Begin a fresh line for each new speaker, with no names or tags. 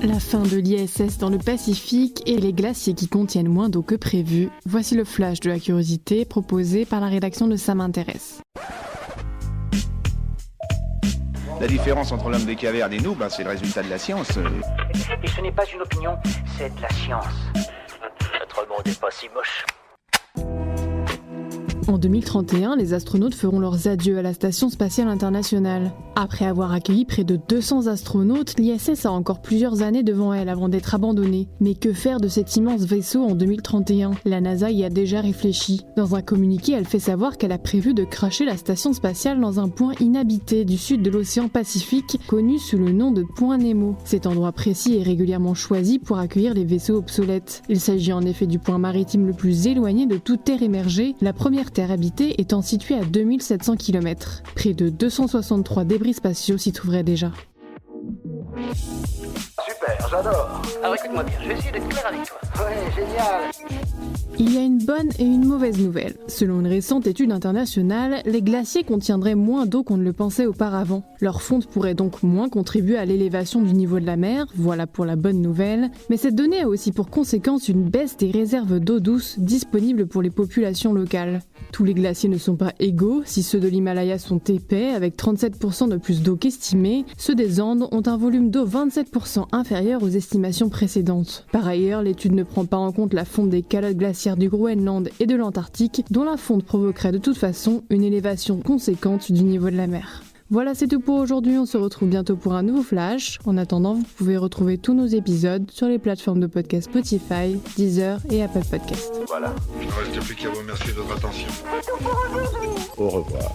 La fin de l'ISS dans le Pacifique et les glaciers qui contiennent moins d'eau que prévu. Voici le flash de la curiosité proposé par la rédaction de Ça m'intéresse.
La différence entre l'homme des cavernes et nous, c'est le résultat de la science.
Et ce n'est pas une opinion, c'est de la science. Notre monde n'est pas si moche.
En 2031, les astronautes feront leurs adieux à la Station spatiale internationale. Après avoir accueilli près de 200 astronautes, l'ISS a encore plusieurs années devant elle avant d'être abandonnée. Mais que faire de cet immense vaisseau en 2031 ? La NASA y a déjà réfléchi. Dans un communiqué, elle fait savoir qu'elle a prévu de crasher la station spatiale dans un point inhabité du sud de l'océan Pacifique, connu sous le nom de Point Nemo. Cet endroit précis est régulièrement choisi pour accueillir les vaisseaux obsolètes. Il s'agit en effet du point maritime le plus éloigné de toute terre émergée, la première terre habitée étant située à 2700 km. Près de 263 débris spatiaux s'y trouveraient déjà.
Super, j'adore. Alors écoute-moi bien, je vais essayer d'être clair avec toi. Ouais, génial.
Il y a une bonne et une mauvaise nouvelle. Selon une récente étude internationale, les glaciers contiendraient moins d'eau qu'on ne le pensait auparavant. Leur fonte pourrait donc moins contribuer à l'élévation du niveau de la mer, voilà pour la bonne nouvelle. Mais cette donnée a aussi pour conséquence une baisse des réserves d'eau douce disponibles pour les populations locales. Tous les glaciers ne sont pas égaux. Si ceux de l'Himalaya sont épais, avec 37% de plus d'eau qu'estimé, ceux des Andes ont un volume d'eau 27% inférieur aux estimations précédentes. Par ailleurs, l'étude ne prend pas en compte la fonte des calottes glaciaires du Groenland et de l'Antarctique, dont la fonte provoquerait de toute façon une élévation conséquente du niveau de la mer. Voilà, c'est tout pour aujourd'hui, on se retrouve bientôt pour un nouveau flash. En attendant, vous pouvez retrouver tous nos épisodes sur les plateformes de podcast Spotify, Deezer et Apple Podcasts.
Voilà.
Il ne reste plus qu'à vous remercier de votre attention.
Au revoir.